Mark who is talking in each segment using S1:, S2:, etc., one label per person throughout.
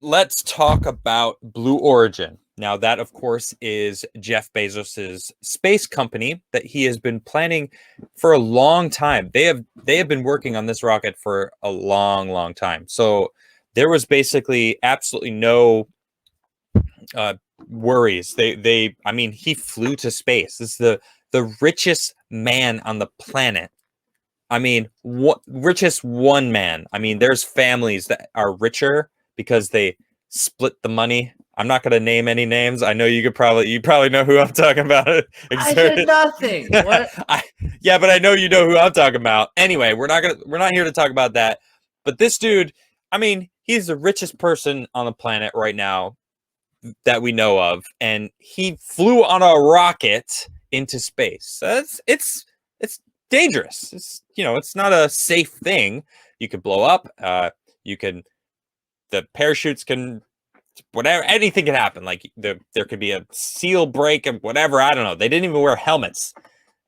S1: let's talk about Blue Origin. Now, that, of course, is Jeff Bezos's space company that he has been planning for a long time. They have been working on this rocket for a long, long time. So there was basically absolutely no uh, worries. I mean, he flew to space. This is the richest man on the planet. I mean, what richest one man? I mean, there's families that are richer because they split the money. I'm not going to name any names. I know you probably know who I'm talking about.
S2: I did nothing. What?
S1: Yeah, but I know you know who I'm talking about. Anyway, we're not here to talk about that. But this dude, I mean, he's the richest person on the planet right now that we know of, and he flew on a rocket into space. It's dangerous. It's not a safe thing. You could blow up. You can the parachutes can whatever anything can happen. Like there could be a seal break and whatever. I don't know. They didn't even wear helmets.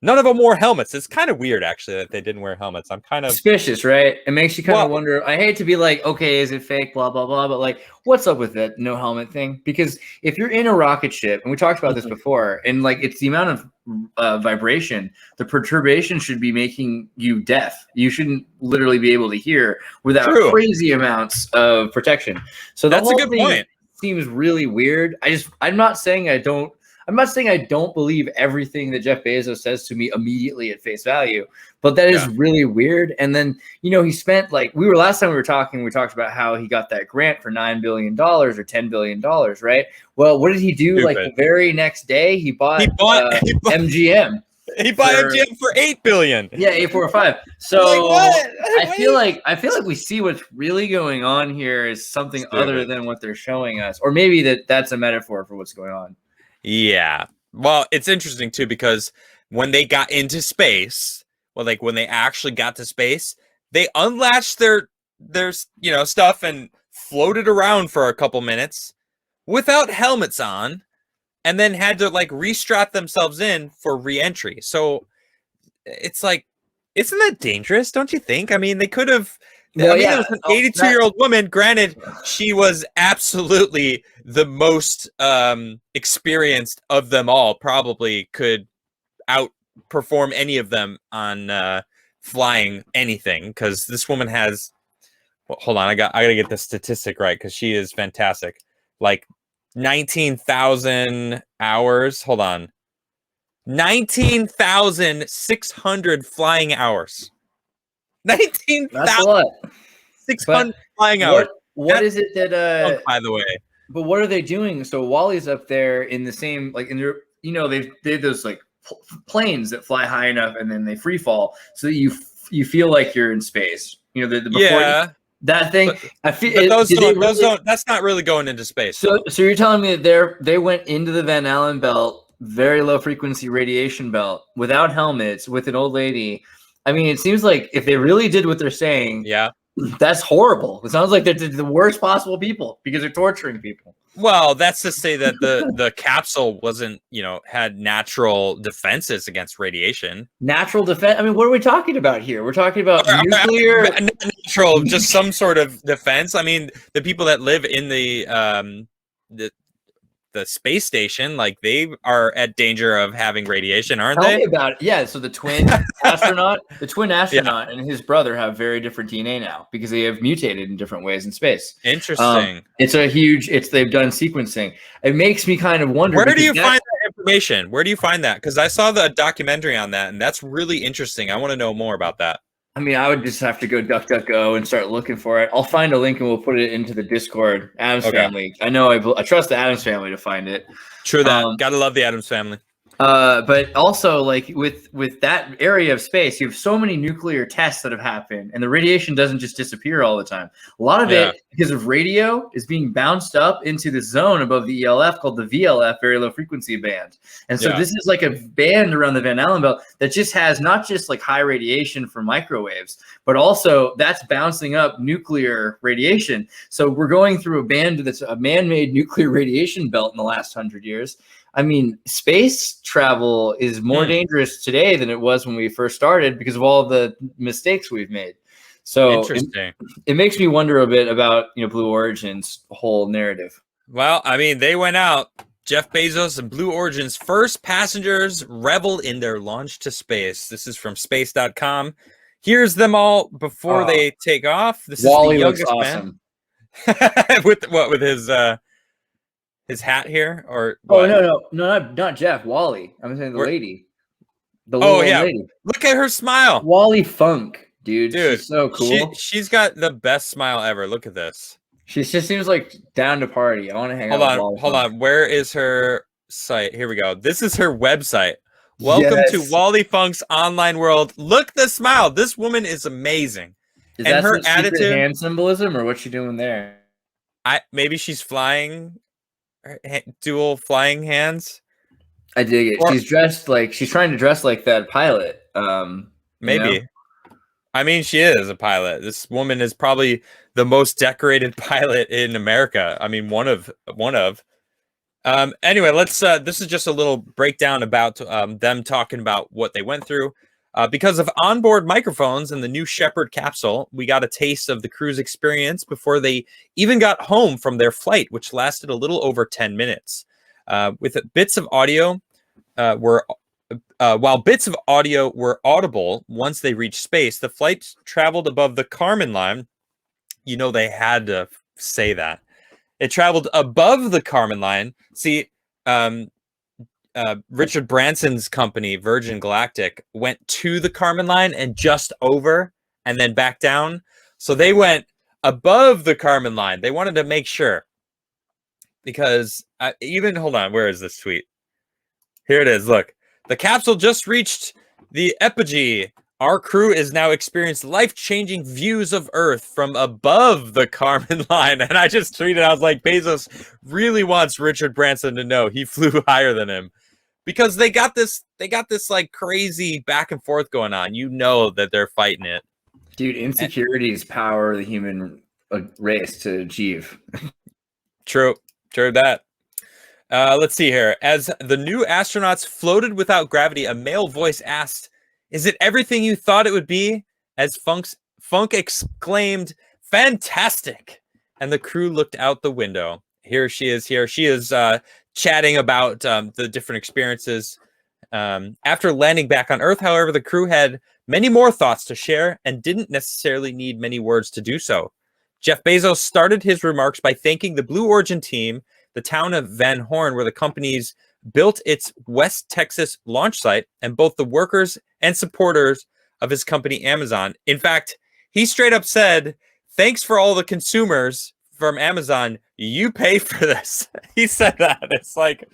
S1: None of them wore helmets. It's kind of weird, actually, that they didn't wear helmets. I'm kind of
S2: Suspicious, right? It makes you kind of wonder. I hate to be like, okay, is it fake? Blah blah blah. But like, what's up with that no helmet thing? Because if you're in a rocket ship, and we talked about this before, and like it's the amount of vibration, the perturbation should be making you deaf. You shouldn't literally be able to hear without crazy amounts of protection. So
S1: that's a good point.
S2: Seems really weird. I'm not saying I don't believe everything that Jeff Bezos says to me immediately at face value, but that is really weird. And then, he spent last time we talked about how he got that grant for $9 billion or $10 billion, right? Well, what did he do? Like the very next day, he bought MGM.
S1: He bought MGM for $8 billion.
S2: Yeah, 845. So I feel like we see what's really going on here is something other than what they're showing us, or maybe that's a metaphor for what's going on.
S1: Yeah. Well, it's interesting too because when they got into space, when they actually got to space, they unlatched their stuff and floated around for a couple minutes without helmets on, and then had to restrap themselves in for re-entry. So it's like, isn't that dangerous? Don't you think? I mean, they could have. Well, it was an 82-year-old woman. Granted, she was absolutely the most experienced of them all. Probably could outperform any of them on flying anything, because this woman has. Well, hold on, I gotta get the statistic right because she is fantastic. Like 19,000 hours. Hold on, 19,600 flying hours. 19,600 flying hours.
S2: What is it that
S1: by the way?
S2: But what are they doing? So Wally's up there in the same they have those planes that fly high enough and then they free fall so that you feel like you're in space. That thing.
S1: I feel those don't. That's not really going into space.
S2: So you're telling me that they went into the Van Allen belt, very low frequency radiation belt, without helmets, with an old lady. I mean, it seems like if they really did what they're saying, that's horrible. It sounds like they're the worst possible people because they're torturing people.
S1: Well, that's to say that the capsule wasn't, had natural defenses against radiation.
S2: Natural defense? I mean, what are we talking about here? We're talking about nuclear.
S1: Natural, just some sort of defense. I mean, the people that live in the space station, they are at danger of having radiation, aren't they?
S2: Tell me about it. Yeah, so the twin astronaut and his brother have very different DNA now because they have mutated in different ways in space.
S1: Interesting.
S2: They've done sequencing. It makes me kind of wonder.
S1: Where do you find that information? Where do you find that? Because I saw the documentary on that, and that's really interesting. I want to know more about that.
S2: I mean, I would just have to go DuckDuckGo and start looking for it. I'll find a link and we'll put it into the Discord. Adams Family. I know I trust the Adams Family to find it.
S1: True that. Gotta love the Adams Family.
S2: But also, with that area of space, you have so many nuclear tests that have happened, and the radiation doesn't just disappear all the time. A lot of it, because of radio, is being bounced up into the zone above the ELF called the VLF, very low frequency band. And so this is like a band around the Van Allen belt that just has not just high radiation from microwaves, but also that's bouncing up nuclear radiation. So we're going through a band that's a man-made nuclear radiation belt in the last 100 years. I mean, space travel is more dangerous today than it was when we first started because of all the mistakes we've made. So
S1: Interesting.
S2: it makes me wonder a bit about Blue Origin's whole narrative.
S1: Well, I mean, they went out. Jeff Bezos and Blue Origin's first passengers revel in their launch to space. This is from space.com. Here's them all before they take off. This
S2: Wally
S1: is the
S2: looks
S1: youngest
S2: awesome.
S1: man. With his hat here or
S2: Oh
S1: what?
S2: no, not Jeff. Wally. I'm saying the lady. The
S1: Oh
S2: little
S1: yeah,
S2: lady.
S1: look at her smile.
S2: Wally Funk, dude. She's so cool.
S1: She's got the best smile ever. Look at this.
S2: She just seems like down to party. I want to hang out with Wally
S1: Hold
S2: Funk.
S1: on. Where is her site? Here we go. This is her website. Welcome to Wally Funk's online world. Look the smile. This woman is amazing.
S2: Is
S1: and
S2: that
S1: her
S2: some secret
S1: attitude
S2: hand symbolism or what's she doing there?
S1: Maybe she's flying dual flying hands.
S2: I dig it. She's trying to dress like that pilot.
S1: Maybe. I mean, she is a pilot. This woman is probably the most decorated pilot in America. I mean, one of. Anyway, let's. This is just a little breakdown about them talking about what they went through. Because of onboard microphones and the new Shepard capsule, we got a taste of the crew's experience before they even got home from their flight, which lasted a little over 10 minutes. With bits of audio while bits of audio were audible once they reached space, the flight traveled above the Kármán line. You know, they had to say that. It traveled above the Kármán line. See, Richard Branson's company, Virgin Galactic, went to the Kármán line and just over and then back down. So they went above the Kármán line. They wanted to make sure. Because hold on, where is this tweet? Here it is. Look, the capsule just reached the apogee. Our crew is now experiencing life-changing views of Earth from above the Kármán line. And I just tweeted, I was like, Bezos really wants Richard Branson to know he flew higher than him. Because they got this like crazy back and forth going on. You know that they're fighting it.
S2: Dude, insecurity is power the human race to achieve.
S1: True that. Let's see here. As the new astronauts floated without gravity, a male voice asked, "Is it everything you thought it would be?" As Funk exclaimed, "Fantastic!" And the crew looked out the window. Here she is. Chatting about the different experiences. After landing back on Earth, however, the crew had many more thoughts to share and didn't necessarily need many words to do so. Jeff Bezos started his remarks by thanking the Blue Origin team, the town of Van Horn, where the company's built its West Texas launch site, and both the workers and supporters of his company, Amazon. In fact, he straight up said, "Thanks for all the consumers from Amazon. You pay for this." He said that. It's like,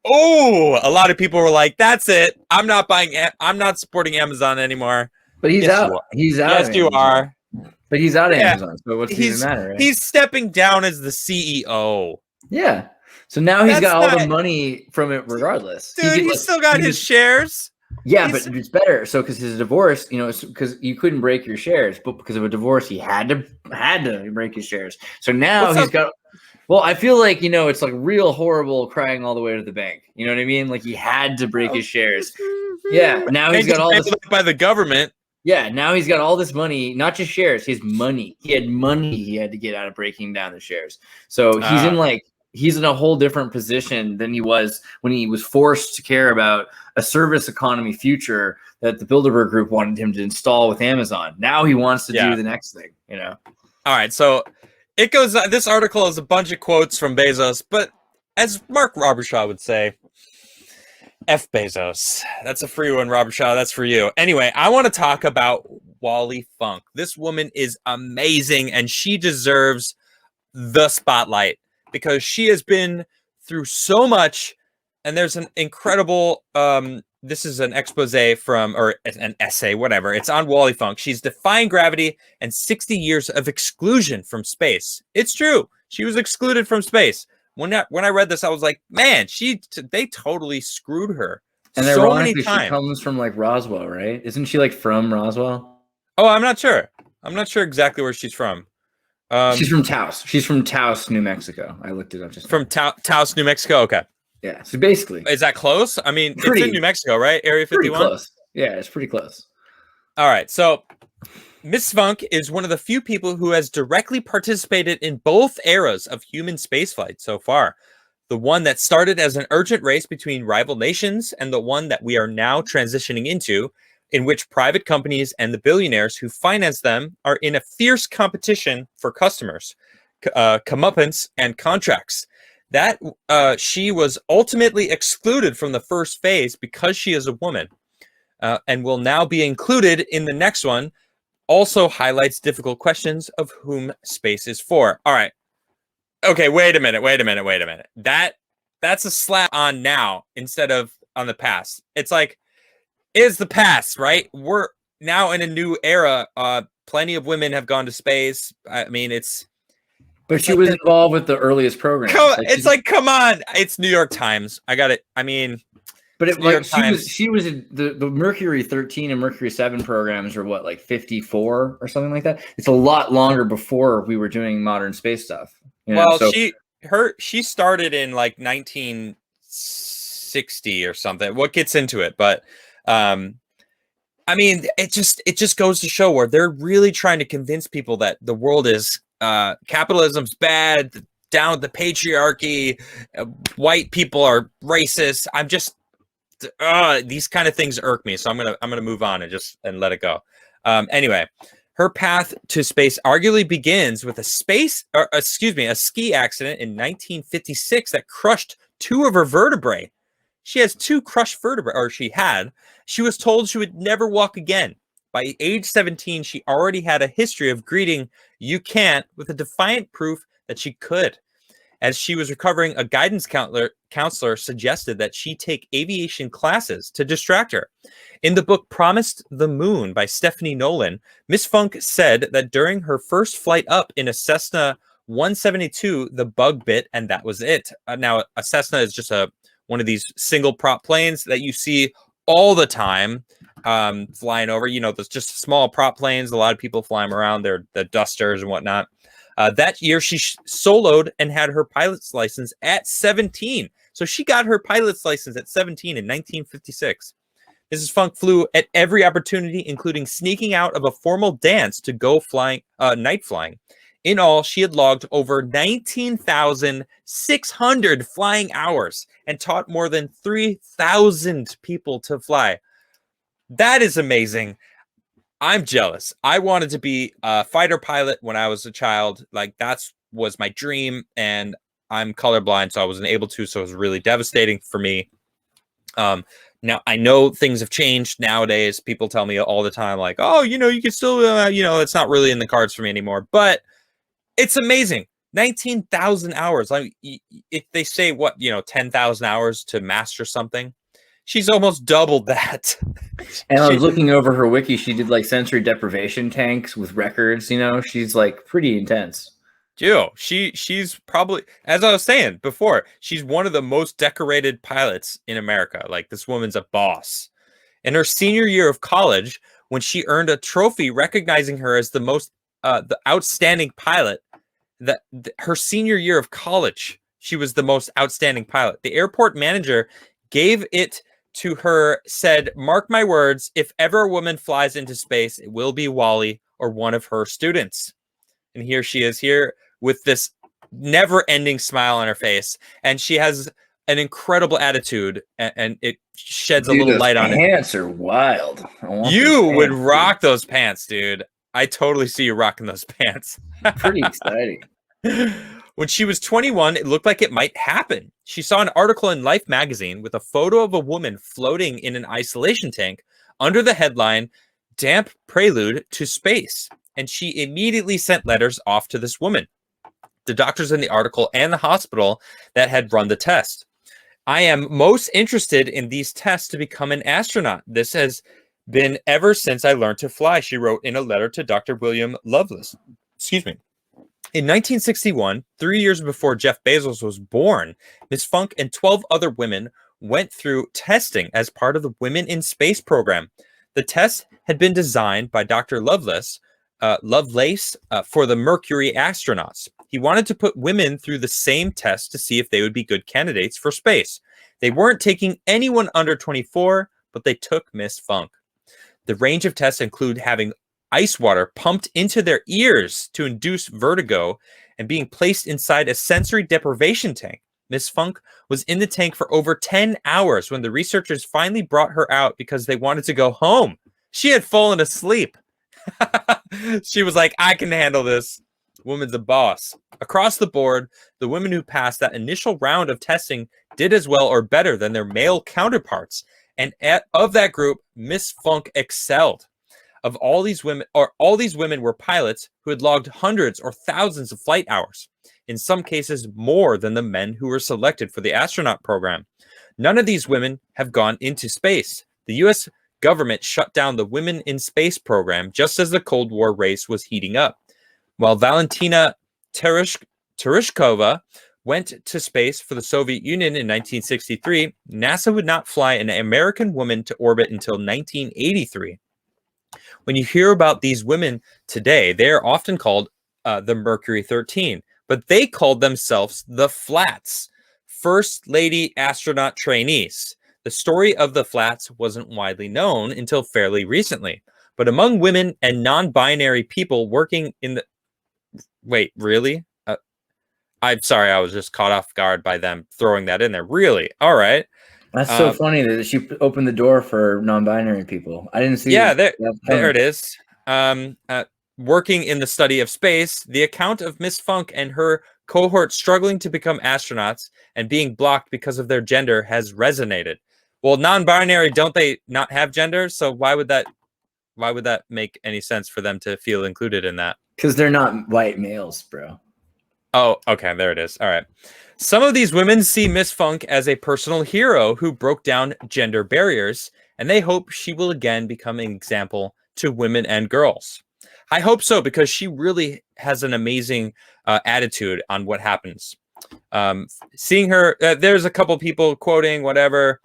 S1: oh, a lot of people were like, "That's it. I'm not supporting Amazon anymore."
S2: But he's out. He's out.
S1: Yes, you are.
S2: But he's out of Amazon. So what's even matter? Right?
S1: He's stepping down as the CEO.
S2: Yeah. So now he's got all the money from it regardless.
S1: Dude, he's still got his shares.
S2: Yeah, but it's better. So because his divorce, because you couldn't break your shares, but because of a divorce, he had to break his shares. So now he's got. Well, I feel like it's like real horrible crying all the way to the bank. You know what I mean? Like he had to break his shares. Yeah. Now he's got all this
S1: by the government.
S2: Yeah. Now he's got all this money, not just shares. His money. He had money he had to get out of breaking down the shares. So he's in a whole different position than he was when he was forced to care about a service economy future that the Bilderberg Group wanted him to install with Amazon. Now he wants to do the next thing, All
S1: right. So it goes, this article is a bunch of quotes from Bezos, but as Mark Robershaw would say, F Bezos. That's a free one, Robershaw. That's for you. Anyway, I want to talk about Wally Funk. This woman is amazing and she deserves the spotlight, because she has been through so much, and there's an incredible, this is an expose or an essay, whatever. It's on Wally Funk. She's defying gravity and 60 years of exclusion from space. It's true. She was excluded from space. When I read this, I was like, man, they totally screwed her.
S2: And so many times. She comes from like Roswell, right? Isn't she like from Roswell?
S1: Oh, I'm not sure. I'm not sure exactly where she's from.
S2: She's from Taos. She's from Taos, New Mexico. I looked it up just
S1: from Taos, New Mexico. Okay.
S2: Yeah. So basically,
S1: is that close? I mean, it's in New Mexico, right? Area 51.
S2: Close. Yeah, it's pretty close.
S1: All right. So Miss Funk is one of the few people who has directly participated in both eras of human spaceflight so far. The one that started as an urgent race between rival nations, and the one that we are now transitioning into, in which private companies and the billionaires who finance them are in a fierce competition for customers, comeuppance, and contracts. That she was ultimately excluded from the first phase because she is a woman, and will now be included in the next one. Also highlights difficult questions of whom space is for. All right. Okay, wait a minute. That's a slap on now instead of on the past. It's like, is the past, right? We're now in a new era. Plenty of women have gone to space. I mean,
S2: But she was involved with the earliest programs.
S1: Come on. It's New York Times. I got it. I mean,
S2: but she was in the Mercury 13 and Mercury 7 programs are what, like 54 or something like that. It's a lot longer before we were doing modern space stuff.
S1: Well, she started in like 1960 or something. What gets into it? But I mean, it just goes to show where they're really trying to convince people that the world is capitalism's bad, down with the patriarchy, white people are racist. I'm just these kind of things irk me, so I'm gonna move on and let it go. Anyway, her path to space arguably begins with a ski accident in 1956 that crushed 2 of her vertebrae. She has 2 crushed vertebrae, or she had. She was told she would never walk again. By age 17, she already had a history of greeting "you can't" with a defiant proof that she could. As she was recovering, a guidance counselor suggested that she take aviation classes to distract her. In the book Promised the Moon by Stephanie Nolan, Miss Funk said that during her first flight up in a Cessna 172, the bug bit, and that was it. Now, a Cessna is just one of these single prop planes that you see all the time flying over. You know, there's just small prop planes. A lot of people fly them around. They're the dusters and whatnot. That year, she soloed and had her pilot's license at 17. So she got her pilot's license at 17 in 1956. Mrs. Funk flew at every opportunity, including sneaking out of a formal dance to go night flying. In all, she had logged over 19,600 flying hours and taught more than 3,000 people to fly. That is amazing. I'm jealous. I wanted to be a fighter pilot when I was a child. Like, was my dream, and I'm colorblind, so I wasn't able to. So it was really devastating for me. Now I know things have changed nowadays. People tell me all the time, like, "Oh, you can still, it's not really in the cards for me anymore." But it's amazing. 19,000 hours. Like, if they say 10,000 hours to master something, she's almost doubled that.
S2: And I was looking over her wiki. She did like sensory deprivation tanks with records. She's like pretty intense.
S1: She's probably, as I was saying before, she's one of the most decorated pilots in America. Like, this woman's a boss. In her senior year of college, when she earned a trophy recognizing her as the outstanding pilot, her senior year of college, she was the most outstanding pilot. The airport manager gave it to her, said, "Mark my words, if ever a woman flies into space, it will be Wally or one of her students." And here she is here with this never-ending smile on her face, and she has an incredible attitude, and it sheds a little light on it.
S2: Pants are wild.
S1: You would rock those pants, dude. I totally see you rocking those pants.
S2: Pretty exciting.
S1: When she was 21, it looked like it might happen. She saw an article in Life magazine with a photo of a woman floating in an isolation tank under the headline, "Damp Prelude to Space." And she immediately sent letters off to this woman, the doctors in the article, and the hospital that had run the test. "I am most interested in these tests to become an astronaut. This has been ever since I learned to fly," she wrote in a letter to Dr. William Lovelace. In 1961, 3 years before Jeff Bezos was born, Ms. Funk and 12 other women went through testing as part of the Women in Space program. The test had been designed by Dr. Lovelace for the Mercury astronauts. He wanted to put women through the same test to see if they would be good candidates for space. They weren't taking anyone under 24, but they took Miss Funk. The range of tests include having ice water pumped into their ears to induce vertigo and being placed inside a sensory deprivation tank. Miss Funk was in the tank for over 10 hours when the researchers finally brought her out because they wanted to go home. She had fallen asleep. She was like, I can handle this. Woman's a boss. Across the board, the women who passed that initial round of testing did as well or better than their male counterparts. And of that group, Miss Funk excelled. All these women were pilots who had logged hundreds or thousands of flight hours, in some cases more than the men who were selected for the astronaut program. None of these women have gone into space. The U.S. government shut down the Women in Space program just as the Cold War race was heating up. While Valentina Tereshkova went to space for the Soviet Union in 1963, NASA would not fly an American woman to orbit until 1983. When you hear about these women today, they are often called the Mercury 13, but they called themselves the Flats, First Lady Astronaut Trainees. The story of the Flats wasn't widely known until fairly recently, but among women and non-binary people working in the... Wait, really? I'm sorry, I was just caught off guard by them throwing that in there. Really? All right.
S2: That's so funny that she opened the door for non-binary people. I didn't see.
S1: Yeah, there it is. Working in the study of space, the account of Miss Funk and her cohort struggling to become astronauts and being blocked because of their gender has resonated. Well, non-binary, don't they not have gender? So why would that make any sense for them to feel included in that?
S2: Because they're not white males, bro.
S1: Oh, okay, there it is. All right. Some of these women see Miss Funk as a personal hero who broke down gender barriers, and they hope she will again become an example to women and girls. I hope so, because she really has an amazing attitude on what happens. Seeing her, there's a couple people quoting whatever.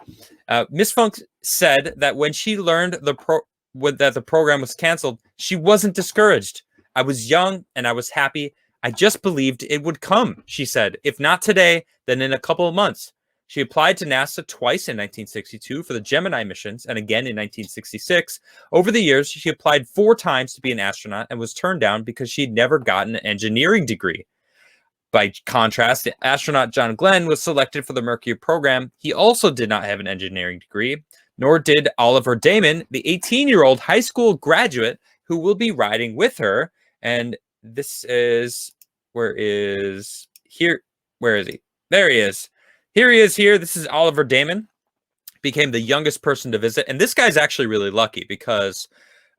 S1: Miss Funk said that when she learned that the program was canceled, she wasn't discouraged. I was young and I was happy. I just believed it would come, she said. If not today, then in a couple of months. She applied to NASA twice in 1962 for the Gemini missions and again in 1966. Over the years, she applied 4 times to be an astronaut and was turned down because she'd never gotten an engineering degree. By contrast, the astronaut John Glenn was selected for the Mercury program. He also did not have an engineering degree, nor did Oliver Damon, the 18-year-old high school graduate who will be riding with her. And this is, where is he? There he is. Here he is here. This is Oliver Damon. Became the youngest person to visit. And this guy's actually really lucky because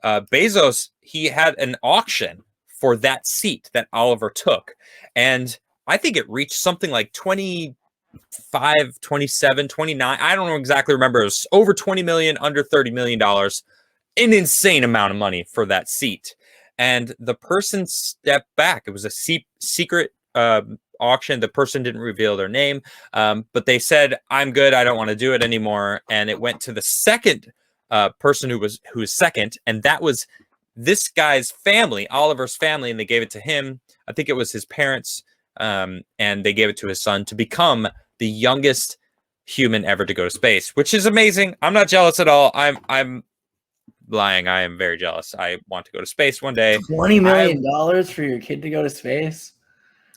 S1: Bezos, he had an auction for that seat that Oliver took. And I think it reached something like 25, 27, 29. I don't exactly remember. It was over 20 million, under $30 million. An insane amount of money for that seat. And the person stepped back. It was a secret auction. The person didn't reveal their name, but they said, "I'm good. I don't want to do it anymore." And it went to the second person who was second, and that was this guy's family, Oliver's family, and they gave it to him. I think it was his parents, and they gave it to his son to become the youngest human ever to go to space, which is amazing. I'm not jealous at all. I'm lying. I am very jealous. I want to go to space one day.
S2: $20 million for your kid to go to space?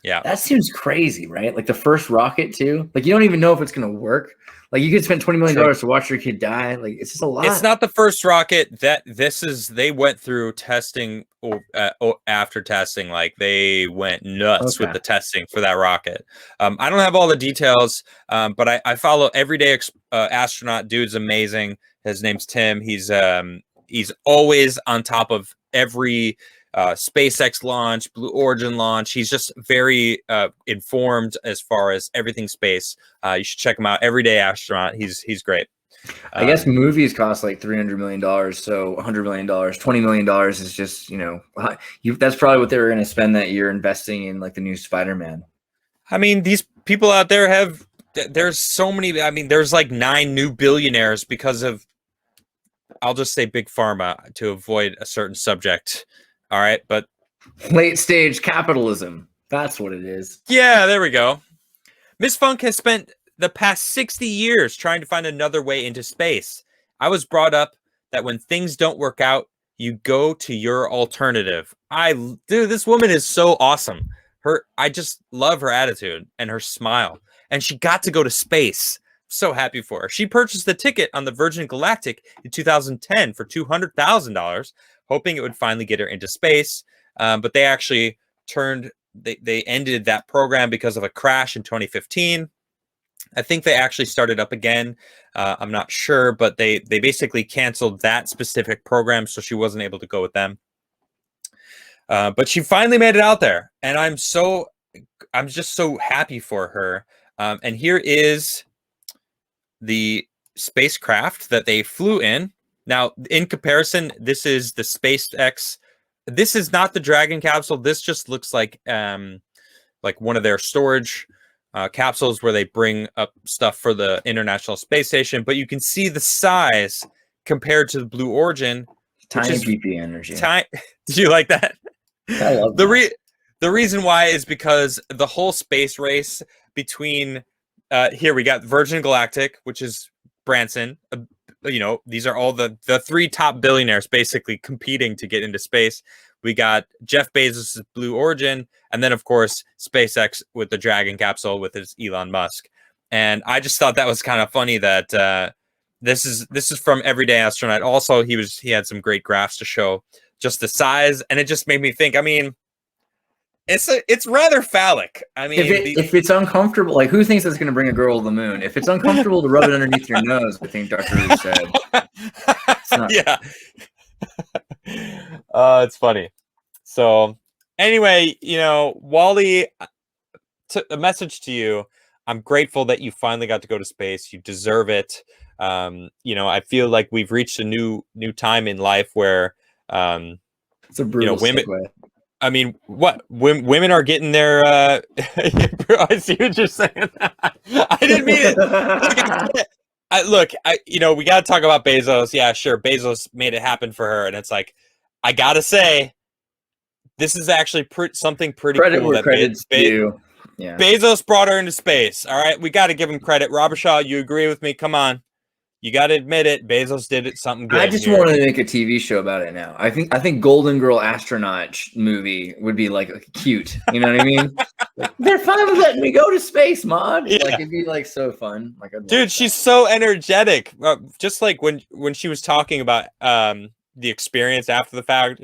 S1: Yeah.
S2: That seems crazy, right? Like the first rocket too. Like you don't even know if it's going to work. Like you could spend $20 million to watch your kid die. Like it's just a lot.
S1: It's not the first rocket they went through testing after testing. Like they went nuts with the testing for that rocket. I don't have all the details, but I follow Everyday Astronaut. Dude's amazing. His name's Tim. He's always on top of every SpaceX launch, Blue Origin launch. He's just very informed as far as everything space. You should check him out. Everyday Astronaut. He's great.
S2: I guess movies cost like $300 million, so $100 million, $20 million is just, that's probably what they were going to spend that year investing in like the new Spider-Man.
S1: I mean, these people out there there's so many. I mean, there's like 9 new billionaires because of, I'll just say big pharma to avoid a certain subject. All right, but
S2: late stage capitalism. That's what it is.
S1: Yeah, there we go. Miss Funk has spent the past 60 years trying to find another way into space. I was brought up that when things don't work out, you go to your alternative. Dude, this woman is so awesome. I just love her attitude and her smile. And she got to go to space. So happy for her. She purchased the ticket on the Virgin Galactic in 2010 for $200,000, hoping it would finally get her into space. But they actually they ended that program because of a crash in 2015. I think they actually started up again. I'm not sure, but they basically canceled that specific program, so she wasn't able to go with them. But she finally made it out there, and I'm just so happy for her. And here is the spacecraft that they flew in. Now, in comparison, this is the SpaceX. This is not the Dragon capsule. This just looks like one of their storage capsules where they bring up stuff for the International Space Station. But you can see the size compared to the Blue Origin.
S2: Tiny PP energy.
S1: Do you like that?
S2: I love that.
S1: The reason why is because the whole space race between here we got Virgin Galactic, which is Branson. These are all the three top billionaires basically competing to get into space. We got Jeff Bezos' Blue Origin, and then of course SpaceX with the Dragon capsule with his Elon Musk. And I just thought that was kind of funny that this is from Everyday Astronaut. Also, he had some great graphs to show just the size, and it just made me think. I mean, it's rather phallic. I mean,
S2: if it's uncomfortable, like who thinks that's going to bring a girl to the moon? If it's uncomfortable to rub it underneath your nose, I think Dr. Who said.
S1: Yeah. It's funny. So anyway, Wally, a message to you. I'm grateful that you finally got to go to space. You deserve it. I feel like we've reached a new time in life where
S2: it's a brutal
S1: women.
S2: segue.
S1: I mean, what women are getting their. I see what you're saying. I didn't mean it. Look, we got to talk about Bezos. Yeah, sure, Bezos made it happen for her, and it's like, I gotta say, this is actually something pretty
S2: Credit
S1: cool
S2: where
S1: that
S2: credit's due. Yeah.
S1: Bezos brought her into space. All right, we got to give him credit. Robert Shaw, you agree with me? Come on. You got to admit it. Bezos did it something good.
S2: I just want to make a TV show about it now. I think Golden Girl astronaut movie would be like cute. You know what I mean? They're finally letting me go to space, Mom. Yeah. Like it'd be like so fun. Like,
S1: dude, she's so energetic. Just like when she was talking about the experience after the fact,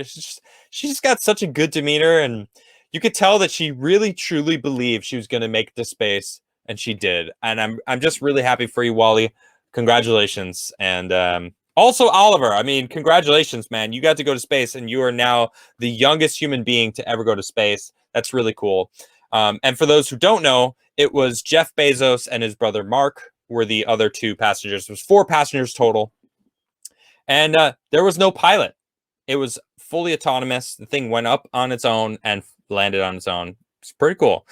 S1: she just got such a good demeanor, and you could tell that she really truly believed she was going to make it to space, and she did. And I'm just really happy for you, Wally. Congratulations. And also Oliver, I mean, congratulations, man. You got to go to space, and you are now the youngest human being to ever go to space. That's really cool. And for those who don't know, it was Jeff Bezos and his brother Mark were the other two passengers. It was 4 passengers total. And there was no pilot. It was fully autonomous. The thing went up on its own and landed on its own. It's pretty cool.